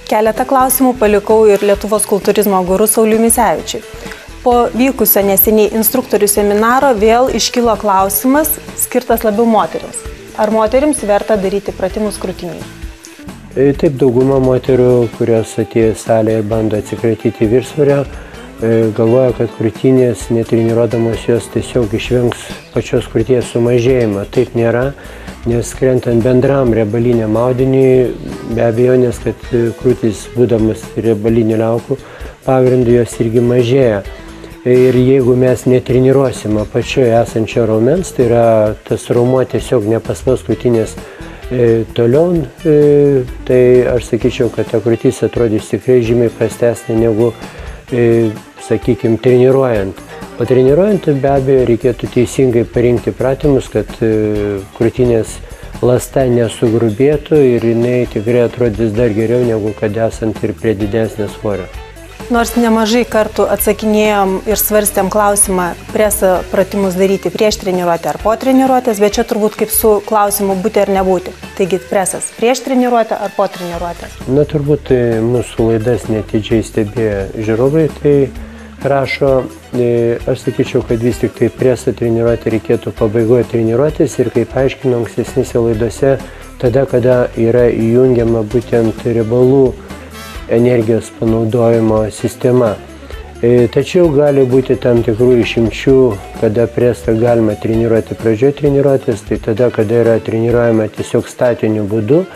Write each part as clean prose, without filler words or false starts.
Keletą klausimų palikau ir Lietuvos kultūrizmo guru Sauliui Misevičiui. Po vykusio neseniai instruktorių seminaro vėl iškilo klausimas skirtas labiau moterims. Ar moterims verta daryti pratimus krūtiniai? Taip, dauguma moterų, kurios atėjo į salę ir bando atsikratyti viršsvorio, galvoja, kad krūtinės, netreniruodamos jos, tiesiog išvengs pačios krūties sumažėjimą. Taip nėra, nes krentant bendram riebaliniam audiniui, be abejonės, kad krūtis, būdamas riebalinių liaukų pagrindu, jos irgi mažėja. Ir jeigu mes netreniruosim apačioje esančio raumens, tai yra tas raumuo tiesiog nepaspaus krūtinės toliau, tai aš sakyčiau, kad ta krūtis atrodys tikrai žymiai prastesnė negu, sakykime, treniruojant. O treniruojant be abejo reikėtų teisingai parinkti pratimus, kad krūtinės ląsta nesugrubėtų ir jinai tikrai atrodys dar geriau negu kad esant ir prie didesnės svorio. Nors nemažai kartų atsakinėjom ir svarstėm klausimą presą pratimus daryti prieš treniruotę ar po treniruotės, bet čia turbūt kaip su klausimu būti ar nebūti. Taigi presas prieš treniruotę ar po treniruotės? Na, turbūt mūsų laidas netidžiai stebėjo žiūrovai, tai rašo, aš sakyčiau, kad vis tik tai presą treniruotę reikėtų pabaigoje treniruotės ir kaip aiškinau ankstesnėse laidose, tada, kada yra įjungiama būtent riebalų energijos panaudojimo sistema. Tačiau gali būti tam tikrų išimčių, kada presą galima treniruoti pradžioje treniruotės, tai tada, kada yra treniruojama tiesiog statiniu būdu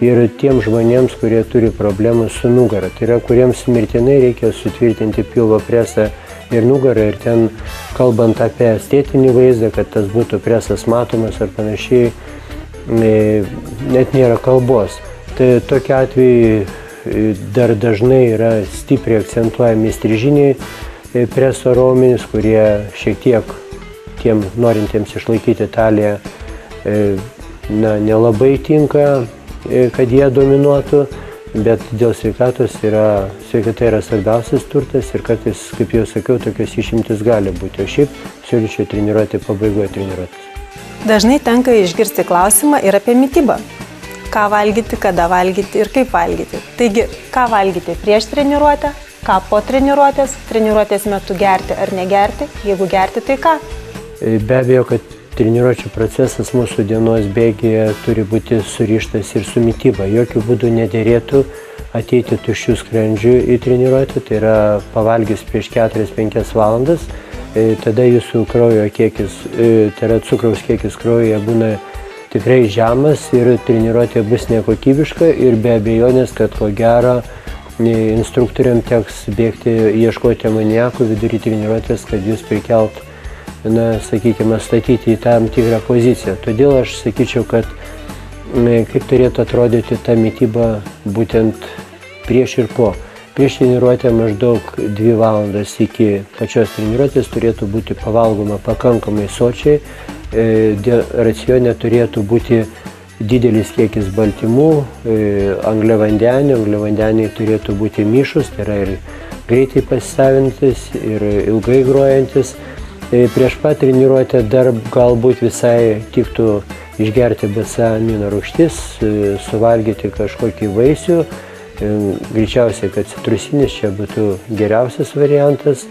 ir tiem žmonėms, kurie turi problemų su nugara. Tai yra, kuriems mirtinai reikia sutvirtinti pilvo presą ir nugarą ir ten, kalbant apie estetinį vaizdą, kad tas būtų presas matomas ar panašiai, net nėra kalbos. Tai tokia atveju dar dažnai yra stipriai akcentuojami strižiniai preso raumenys, kurie šiek tiek tiem norintiems išlaikyti taliją nelabai tinka, kad jie dominuotų, bet dėl sveikatos sveikata yra svarbiausias turtas ir kartais, kaip jau sakiau, tokios išimtis gali būti, o šiaip siūlyčiau treniruoti pabaigoje treniruotis. Dažnai tenka išgirsti klausimą ir apie mitybą. Ką valgyti, kada valgyti ir kaip valgyti. Taigi, ką valgyti prieš treniruotę, ką po treniruotės metu gerti ar negerti, jeigu gerti, tai ką? Be abejo, kad treniruočių procesas mūsų dienos bėgyje turi būti surištas ir su mityba. Jokių būdų nederėtų ateiti tuščių skrandžių į treniruotę, tai yra pavalgys prieš 4-5 valandas, tada jūsų kraujo kiekis, tai yra cukraus kiekis kraujyje būna tikrai žemas ir treniruotė bus nekokybiška ir be abejonės, kad ko gero instruktoriam teks bėgti ieškoti amoniako vidury treniruotės, kad jūs prikelt, sakykime, statyti į tam tikrą poziciją. Todėl aš sakyčiau, kad kaip turėtų atrodyti ta mityba būtent prieš ir po. Prieš treniruotę maždaug 2 valandas iki pačios treniruotės turėtų būti pavalgoma pakankamai sočiai. Racione turėtų būti didelis kiekis baltymų, angliavandeniai turėtų būti mišrūs, tai yra ir greitai pasisavintis, ir ilgai grojantis. Prieš pat treniruotę dar galbūt visai tiktų išgerti BCA amino rūgštis, suvalgyti kažkokį vaisių, greičiausiai, kad citrusinis čia būtų geriausias variantas.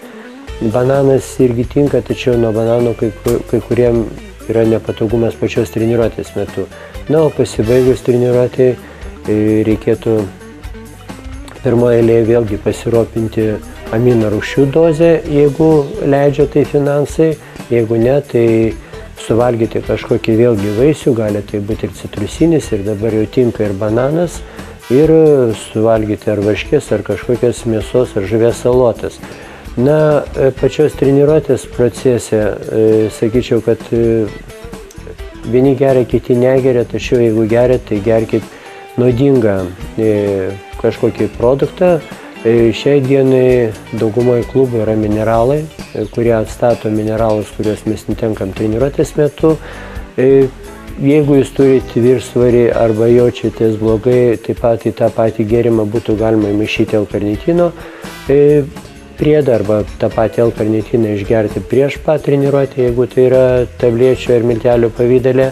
Bananas irgi tinka, tačiau nuo banano kai kuriem yra nepatogumas pačios treniruotės metu. Na, o pasibaigus treniruotė reikėtų pirmoje eilėje vėlgi pasirūpinti amino rūgščių dozę, jeigu leidžia tai finansai, jeigu ne, tai suvalgyti kažkokį vėlgi vaisių, gali tai būti ir citrusinis, ir dabar jau tinka ir bananas, ir suvalgyti ar varškės, ar kažkokias mėsos, ar žuvies salotas. Na, pačios treniruotės procese, sakyčiau, kad vieni geria, kiti negeria, tačiau jeigu geria, tai gerkit naudingą kažkokį produktą. Šiai dienai daugumoje klubų yra mineralai, kurie atstato mineralus, kuriuos mes netenkam treniruotės metu. Jeigu jūs turite viršsvorį arba jaučiatės blogai, taip pat į tą patį gėrimą būtų galima įmaišyti L-karnitino priedą arba tą patį L-karnitiną išgerti prieš pat treniruotę, jeigu tai yra tablečių ar miltelių pavidale.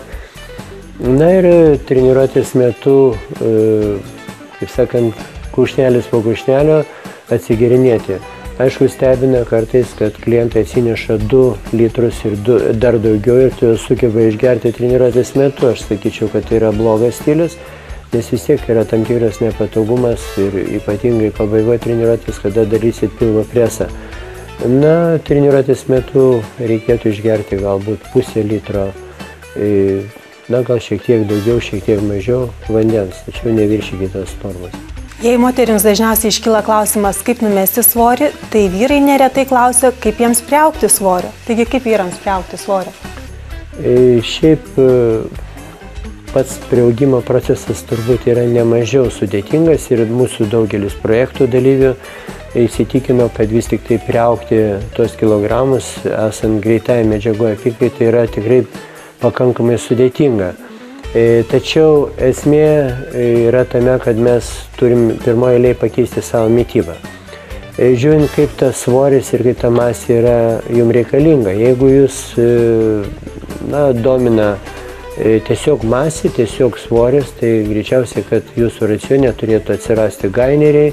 Na ir treniruotės metu, kaip sakant, kušnelės po kušnelio atsigerinėti. Aišku, stebina kartais, kad klientai atsineša 2 litrus ir dar daugiau ir tu sugeba išgerti treniruotės metu. Aš sakyčiau, kad tai yra blogas stilius, nes vis tiek yra tam tikras nepatogumas ir ypatingai pabaigoje treniruotės, kada darysit pilvo presą. Na, treniruotės metu reikėtų išgerti galbūt pusę litro, na, gal šiek tiek daugiau, šiek tiek mažiau vandens, tačiau neviršykite tos normos. Jei moterims dažniausiai iškyla klausimas, kaip numesti svorį, tai vyrai neretai klausia, kaip jiems priaugti svorio. Taigi, kaip vyrams priaugti svorio? Šiaip pats priaugimo procesas turbūt yra nemažiau sudėtingas ir mūsų daugelis projektų dalyvių įsitikino, kad vis tik tai priaugti tos kilogramus, esant greitai medžiagoje apykaitai, yra tikrai pakankamai sudėtinga. Tačiau esmė yra tame, kad mes turim pirmoje eilėje pakeisti savo mitybą. Žiūrint, kaip tas svoris ir kaip ta masė yra jums reikalinga. Jeigu jūs domina tiesiog masė, tiesiog svoris, tai greičiausiai, kad jūsų racione turėtų atsirasti gaineriai,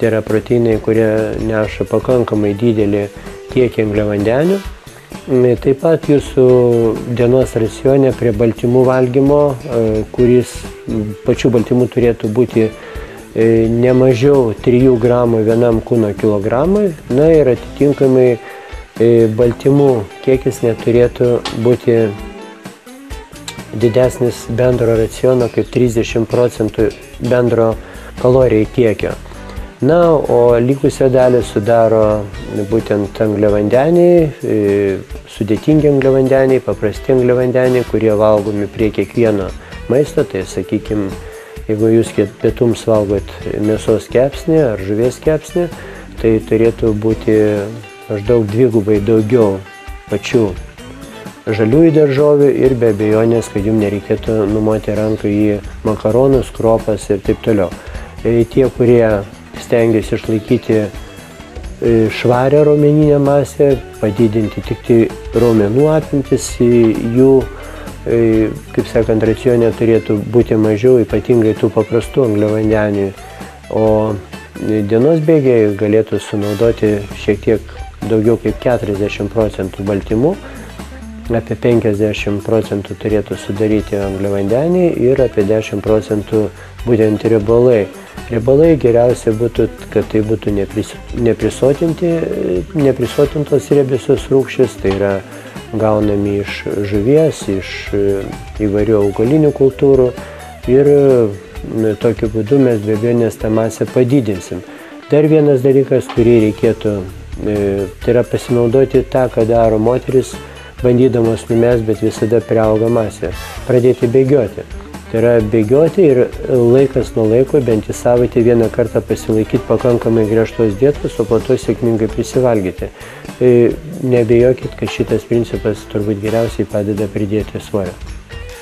tai yra proteinai, kurie neša pakankamai didelį kiekį angliavandenių. Taip pat jūsų dienos racione prie baltymų valgymo, kuris pačių baltymų turėtų būti ne mažiau 3 gramų vienam kūno kilogramui, na ir atitinkamai baltymų kiekis neturėtų būti didesnis bendro raciono kaip 30% bendro kalorijų kiekio. Na, o likusią dalį sudaro būtent angliavandeniai, sudėtingi angliavandeniai, paprasti angliavandeniai, kurie valgomi prie kiekvieno maisto. Tai, sakykime, jeigu jūs pietums valgot mėsos kepsnį ar žuvies kepsnį, tai turėtų būti maždaug 2 daugiau pačių žaliųjų daržovių ir be abejonės, kad jums nereikėtų numoti ranką į makaronus, kruopas ir taip toliau. Tie, kurie stengiasi išlaikyti švarią raumeninę masę, padidinti tik tai raumenų apimtis, jų, kaip sakant, racione turėtų būti mažiau, ypatingai tų paprastų angliavandenių. O dienos bėgiai galėtų sunaudoti šiek tiek daugiau kaip 40% baltymų, apie 50% turėtų sudaryti angliavandeniai ir apie 10% būtent riebalai. Riebalai geriausia būtų, kad tai būtų neprisotintos riebiosios rūgštys, tai yra gaunami iš žuvies, iš įvairių augalinių kultūrų ir tokiu būdu mes be abejonės tą masę padidinsim. Dar vienas dalykas, kurį reikėtų, tai yra pasinaudoti tą, ką daro moteris, bandydamos numest, bet visada priauga masė, pradėti bėgioti. Tai yra bėgioti ir laikas nuo laiko, bent į savaitę vieną kartą pasilaikyti pakankamai griežtos dietos, o po to sėkmingai prisivalgyti. Nebejokit, kad šitas principas turbūt geriausiai padeda pridėti svorio.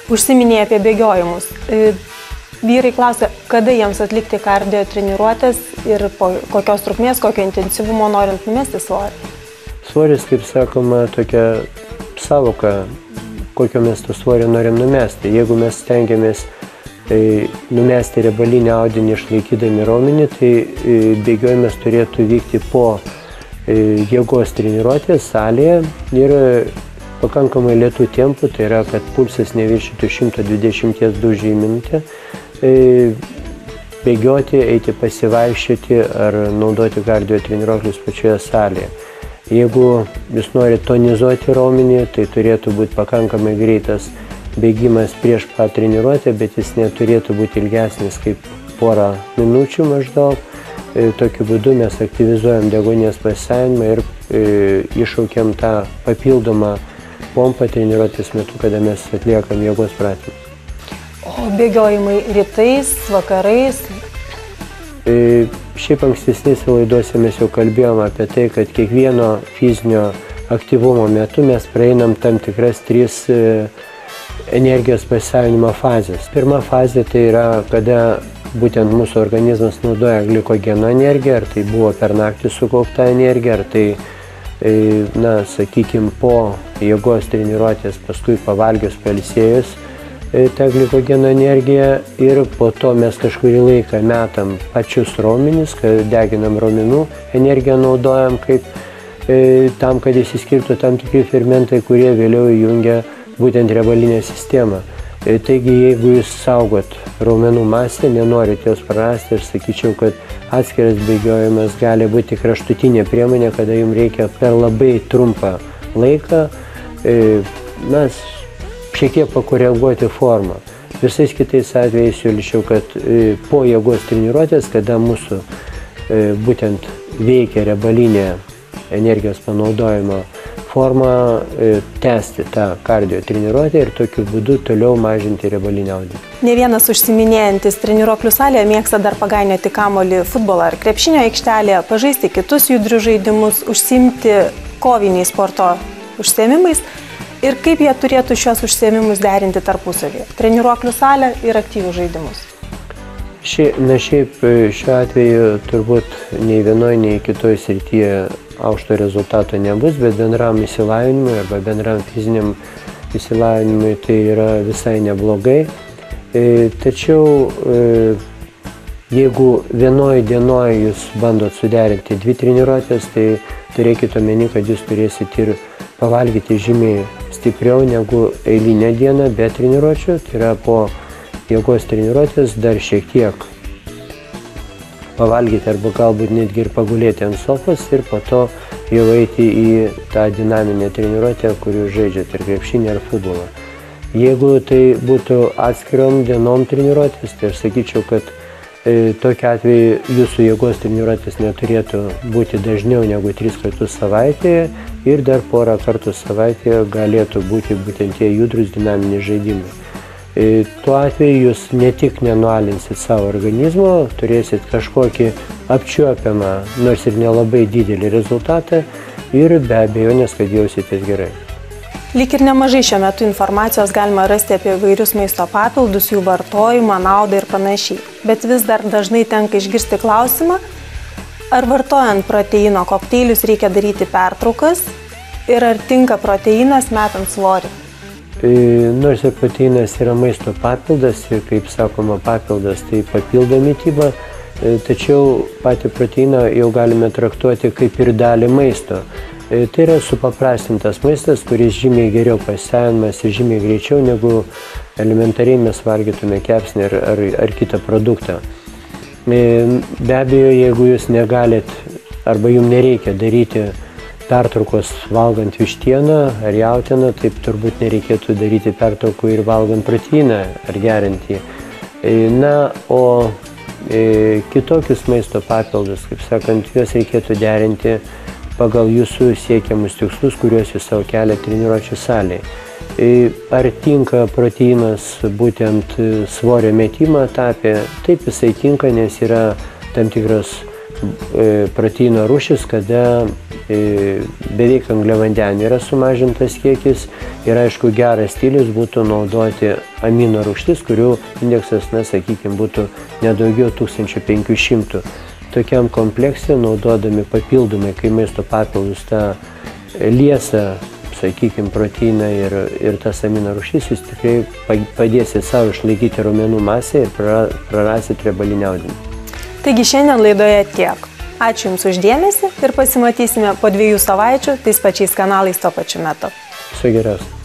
Užsiminėjai apie bėgiojimus. Vyrai klausia, kada jiems atlikti kardio treniruotės ir po kokios trukmės, kokio intensyvumo norint numesti svorį? Svoris, kaip sakoma, tokia savoka, kokio mes to svorio norim numesti. Jeigu mes stengiamės numesti riebalinį audinį išlaikydami raumenį, tai bėgiojimas turėtų vykti po jėgos treniruotės salėje ir pakankamai lėtų tempų, tai yra, kad pulsas neviršytų 120 dūžių į minutę. Bėgioti, eiti pasivaikščioti ar naudoti kardio treniruoklius pačioje salėje. Jeigu jūs norite tonizuoti raumenį, tai turėtų būti pakankamai greitas bėgimas prieš pat treniruotę, bet jis neturėtų būti ilgesnis kaip porą minučių maždaug. Tokiu būdu mes aktyvizuojam deguonies pasisavinimą ir iššaukiam tą papildomą pompą treniruotės metu, kada mes atliekam jėgos pratimus. O bėgiojimai rytais, vakarais? Šiaip ankstesnėse laiduose mes jau kalbėjom apie tai, kad kiekvieno fizinio aktyvumo metu mes praeinam tam tikras 3 energijos pasisavinimo fazės. Pirma fazė tai yra, kada būtent mūsų organizmas naudoja glikogeno energiją, ar tai buvo per naktį sukaupta energija, ar tai, sakykime, po jėgos treniruotės, paskui pavalgius, pailsėjus, tą glikogeno energiją ir po to mes kažkurį laiką metam pačius raumenis, kad deginam raumenų energiją, naudojam kaip tam, kad išsiskirtų tam tikri fermentai, kurie vėliau įjungia būtent riebalinę sistemą. Taigi, jeigu jūs saugot raumenų masę, nenorite jos prarasti, aš sakyčiau, kad atskiras bėgiojimas gali būti kraštutinė priemonė, kada jums reikia per labai trumpą laiką šiek tiek pakoreguoti formą. Visais kitais atvejais siūlyčiau, kad po jėgos treniruotės, kada mūsų būtent veikia riebalinė energijos panaudojimo forma, tęsti tą kardio treniruotę ir tokiu būdu toliau mažinti riebalinį audinį. Ne vienas užsiminėjantis treniruoklių salėje mėgsta dar pagainioti kamuolį futbolą ar krepšinio aikštelėje, pažaisti kitus judrius žaidimus, užsiimti koviniais sporto užsiėmimais ir kaip jie turėtų šios užsiėmimus derinti tarpusavyje. Treniruoklių salę ir aktyvius žaidimus. Šiaip šiuo atveju turbūt nei vienoje, nei kitoje srityje aukšto rezultato nebus, bet bendram išsilavinimui arba bendram fiziniam išsilavinimui tai yra visai neblogai. Tačiau jeigu vienoje dienoje jūs bandot suderinti 2 treniruotės, tai turėkite omeny, kad jūs turėsite ir pavalgyti žymiai stipriau negu eilinę dieną be treniruočių, tai yra po jėgos treniruotės dar šiek tiek pavalgyti arba galbūt netgi ir pagulėti ant sofos ir po to jau eiti į tą dinaminę treniruotę, kuriuo žaidžiate ar krepšinį ar futbolą. Jeigu tai būtų atskirom dienom treniruotės, tai aš sakyčiau, kad tokiu atveju jūsų jėgos treniruotės neturėtų būti dažniau negu 3 kartus savaitėje ir dar porą kartų savaitėje galėtų būti būtent tie judrus dinaminiai žaidimai. Tuo atveju jūs ne tik nenualinsit savo organizmo, turėsit kažkokį apčiuopiamą, nors ir nelabai didelį rezultatą ir be abejonės, kad jausitės gerai. Lyg ir nemažai šiuo metu informacijos galima rasti apie įvairius maisto papildus, jų vartojimą, naudą ir panašiai. Bet vis dar dažnai tenka išgirsti klausimą, ar vartojant proteino kokteilius reikia daryti pertraukas ir ar tinka proteinas metant svorį. Nors ir proteinas yra maisto papildas ir, kaip sakoma, papildas tai papildo mitybą, tačiau patį proteiną jau galime traktuoti kaip ir dalį maisto. Tai yra supaprastintas maistas, kuris žymiai geriau pasisavinamas ir žymiai greičiau negu elementariai mes valgytume kepsnį ar kitą produktą. Be abejo, jeigu jūs negalit arba jums nereikia daryti pertraukos valgant vištieną ar jautieną, taip turbūt nereikėtų daryti pertraukų ir valgant proteiną ar geriant jį. Na, o kitokius maisto papildus, kaip sakant, juos reikėtų derinti pagal jūsų siekiamus tikslus, kuriuos jūs savo kelia treniruočių salėje. Ar tinka proteinas būtent svorio metimo etape? Taip, jisai tinka, nes yra tam tikras proteino rūšis, kada beveik angliavandenių yra sumažintas kiekis ir aišku geras stilius būtų naudoti amino rūgštis, kurių indeksas, sakykime, būtų nedaugiau 1500. Tokiam komplekse naudodami papildomai, kai maisto papildus tą liesą, sakykime, proteiną ir tas amino rūgštis, jūs tikrai padėsit savo išlaikyti raumenų masę ir prarasit riebalinį audinį. Taigi šiandien laidoje tiek. Ačiū Jums už dėmesį ir pasimatysime po 2 savaičių tais pačiais kanalais tuo pačiu metu. Viso geriausio.